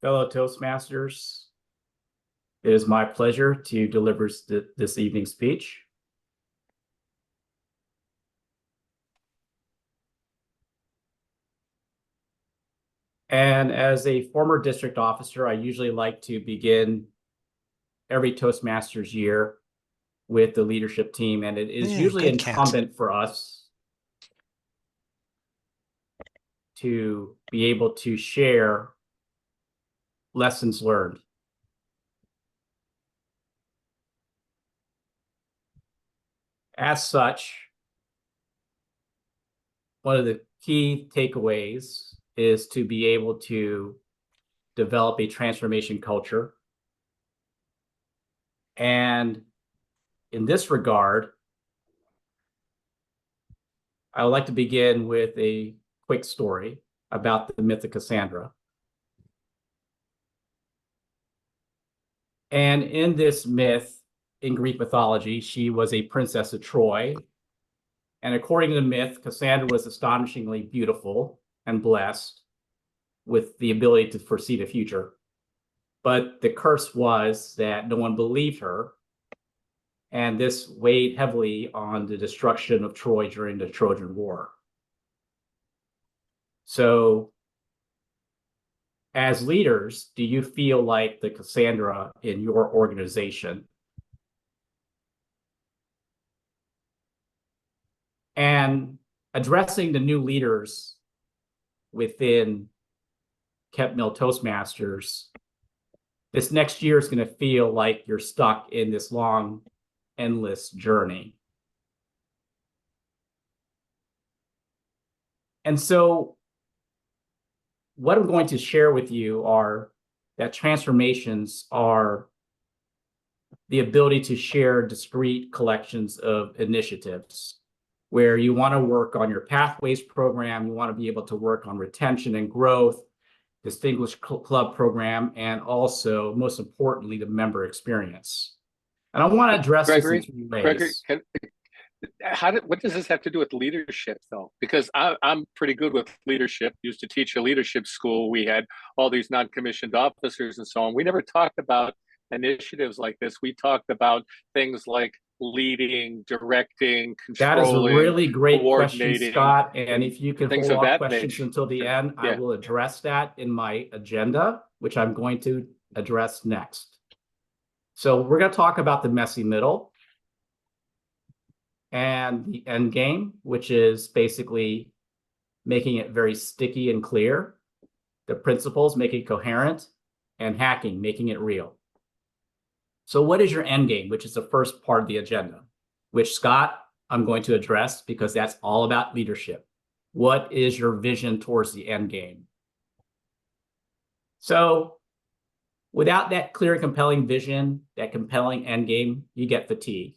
Fellow Toastmasters, it is my pleasure to deliver this evening's speech. And as a former district officer, I usually like to begin every Toastmasters year with the leadership team, and it is usually incumbent for us to be able to share lessons learned. As such, one of the key takeaways is to be able to develop a transformation culture. And in this regard, I would like to begin with a quick story about the myth of Cassandra. And in this myth, in Greek mythology, she was a princess of Troy. And according to the myth, Cassandra was astonishingly beautiful and blessed with the ability to foresee the future. But the curse was that no one believed her. And this weighed heavily on the destruction of Troy during the Trojan War. So, as leaders, do you feel like the Cassandra in your organization? And addressing the new leaders within Kemp Toastmasters, this next year is going to feel like you're stuck in this long, endless journey. And so what I'm going to share with you are that transformations are the ability to share discrete collections of initiatives where you want to work on your pathways program, you want to be able to work on retention and growth, distinguished club program, and also, most importantly, the member experience. And I want to address Gregory, this in 3 ways. What does this have to do with leadership, though? Because I'm pretty good with leadership. Used to teach a leadership school. We had all these non-commissioned officers and so on. We never talked about initiatives like this. We talked about things like leading, directing, controlling. That is a really great question, Scott. And if you can hold off questions until the end, I will address that in my agenda, which I'm going to address next. So we're going to talk about the messy middle and the end game, which is basically making it very sticky and clear, the principles, making it coherent, and hacking, making it real. So what is your end game, which is the first part of the agenda, which, Scott, I'm going to address because that's all about leadership. What is your vision towards the end game? So without that clear and compelling vision, that compelling end game, you get fatigue.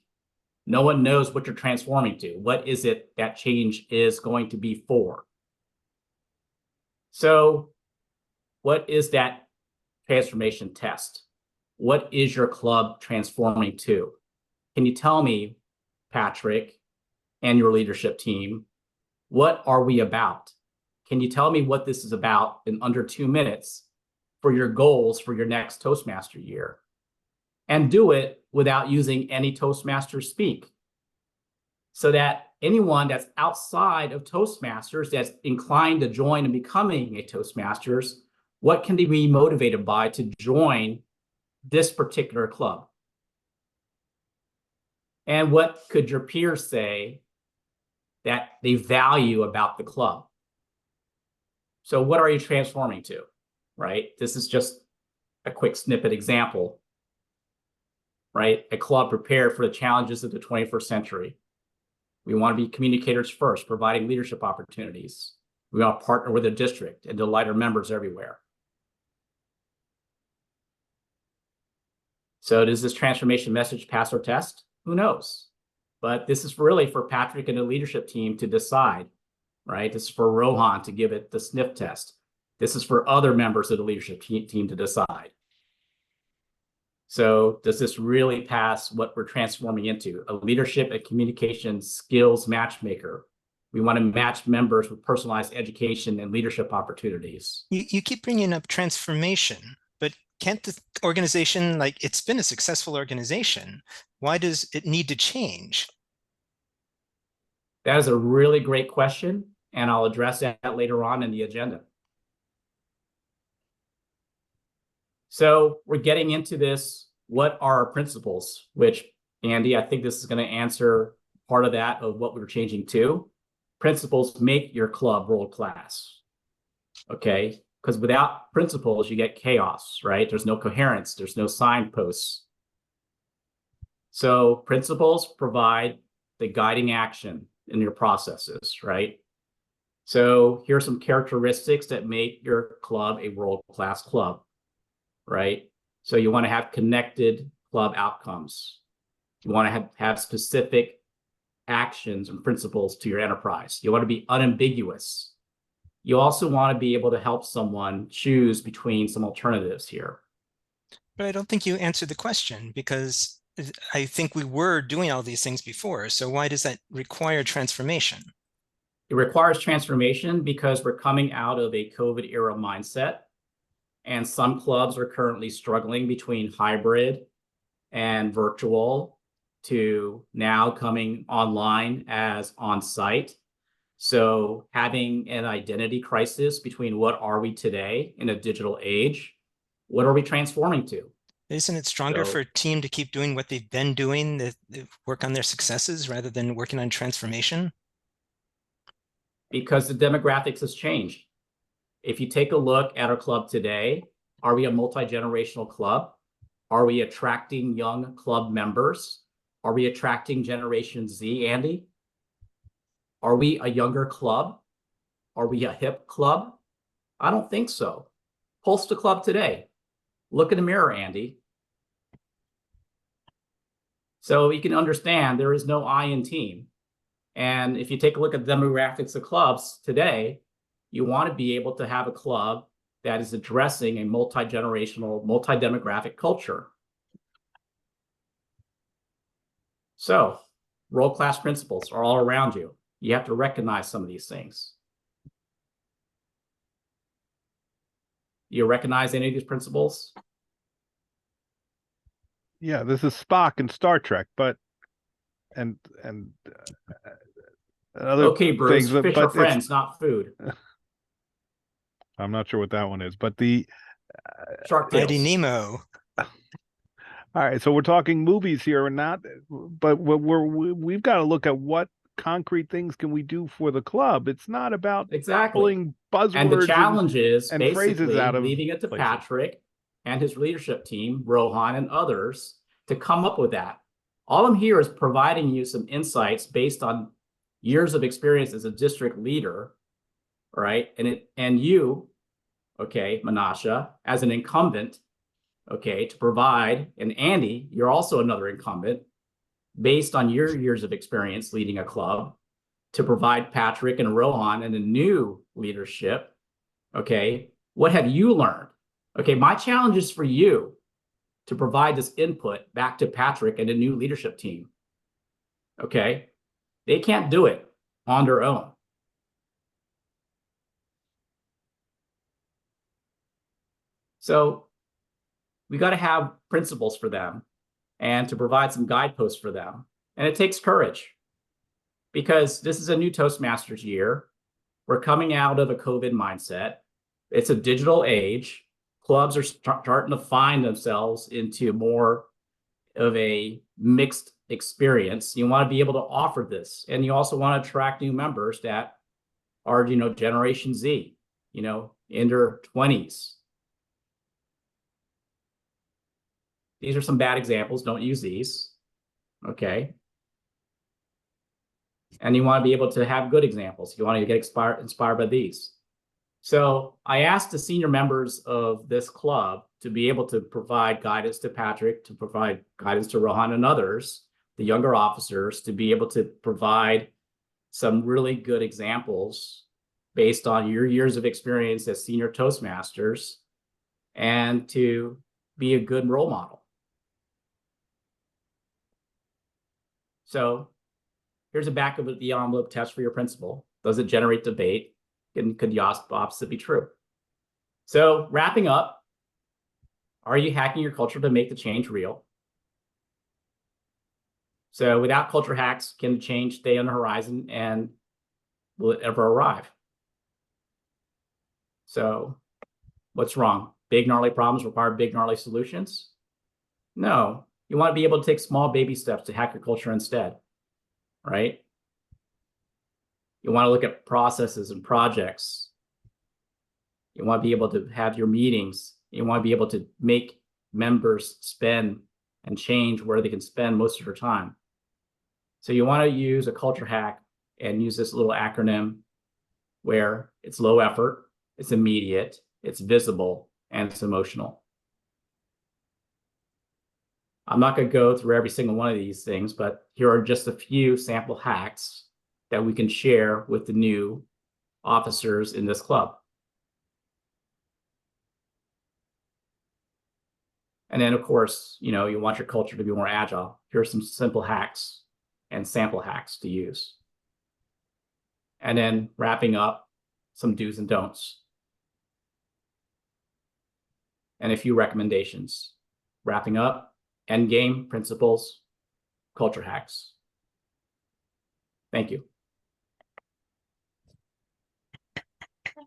No one knows what you're transforming to. What is it that change is going to be for? So what is that transformation test? What is your club transforming to? Can you tell me, Patrick, and your leadership team, what are we about? Can you tell me what this is about in under 2 minutes for your goals for your next Toastmaster year? And do it without using any Toastmasters speak, so that anyone that's outside of Toastmasters that's inclined to join and becoming a Toastmasters, what can they be motivated by to join this particular club? And what could your peers say that they value about the club? So what are you transforming to, right? This is just a quick snippet example, right? A club prepared for the challenges of the 21st century. We want to be communicators first, providing leadership opportunities. We want to partner with the district and delight our members everywhere. So does this transformation message pass our test? Who knows? But this is really for Patrick and the leadership team to decide, right? This is for Rohan to give it the sniff test. This is for other members of the leadership team to decide. So does this really pass what we're transforming into? A leadership and communication skills matchmaker We want to match members with personalized education and leadership opportunities. You keep bringing up transformation, but can't the organization, like, it's been a successful organization. Why does it need to change? That is a really great question, and I'll address that later on in the agenda. So we're getting into this, what are our principles? Which, Andy, I think this is going to answer part of that, of what we're changing to. Principles make your club world-class, okay? Because without principles, you get chaos, right? There's no coherence, there's no signposts. So principles provide the guiding action in your processes, right? So here are some characteristics that make your club a world-class club, right? So you want to have connected club outcomes. You want to have specific actions and principles to your enterprise. You want to be unambiguous. You also want to be able to help someone choose between some alternatives here. But I don't think you answered the question, because I think we were doing all these things before. So why does that require transformation? It requires transformation because we're coming out of a COVID era mindset, and some clubs are currently struggling between hybrid and virtual to now coming online as on-site. So having an identity crisis between what are we today in a digital age, what are we transforming to? Isn't it stronger for a team to keep doing what they've been doing, that work on their successes rather than working on transformation? Because the demographics has changed. If you take a look at our club today, are we a multi-generational club? Are we attracting young club members? Are we attracting Generation Z, Andy? Are we a younger club? Are we a hip club? I don't think so. Pulse the club today. Look in the mirror, Andy. So you can understand there is no I in team. And if you take a look at the demographics of clubs today, you want to be able to have a club that is addressing a multi-generational, multi-demographic culture. So world-class principles are all around you. You have to recognize some of these things. You recognize any of these principles? Yeah, this is Spock in Star Trek, but and other okay, Bruce, things, fish are friends, not food. I'm not sure what that one is, but the Shark Finding Tales. Nemo. All right, so we're talking movies here, and not, but we've got to look at what concrete things can we do for the club. It's not about pulling buzzwords and the challenge is and phrases out of leaving it to places. Patrick and his leadership team, Rohan and others, to come up with that. All I'm here is providing you some insights based on years of experience as a district leader, right? And you, okay, Menasha, as an incumbent, okay, to provide, and Andy, you're also another incumbent, based on your years of experience leading a club, to provide Patrick and Rohan and a new leadership, okay, what have you learned? Okay, my challenge is for you to provide this input back to Patrick and a new leadership team, okay? They can't do it on their own. So we got to have principles for them and to provide some guideposts for them. And it takes courage because this is a new Toastmasters year. We're coming out of a COVID mindset. It's a digital age. Clubs are starting to find themselves into more of a mixed experience. You want to be able to offer this. And you also want to attract new members that are, Generation Z, in their 20s. These are some bad examples. Don't use these. Okay. And you want to be able to have good examples. You want to get inspired by these. So I asked the senior members of this club to be able to provide guidance to Patrick, to provide guidance to Rohan and others, the younger officers, to be able to provide some really good examples based on your years of experience as senior Toastmasters and to be a good role model. So here's a back of the envelope test for your principal. Does it generate debate? And could the opposite be true? So wrapping up, are you hacking your culture to make the change real? So without culture hacks, can the change stay on the horizon, and will it ever arrive? So what's wrong? Big gnarly problems require big gnarly solutions? No, you want to be able to take small baby steps to hack your culture instead, right? You want to look at processes and projects. You want to be able to have your meetings. You want to be able to make members spend and change where they can spend most of their time. So you want to use a culture hack and use this little acronym where it's low effort, it's immediate, it's visible, and it's emotional. I'm not going to go through every single one of these things, but here are just a few sample hacks that we can share with the new officers in this club. And then, of course, you want your culture to be more agile. Here are some simple hacks and sample hacks to use. And then wrapping up, some do's and don'ts. And a few recommendations. Wrapping up, end game principles, culture hacks. Thank you.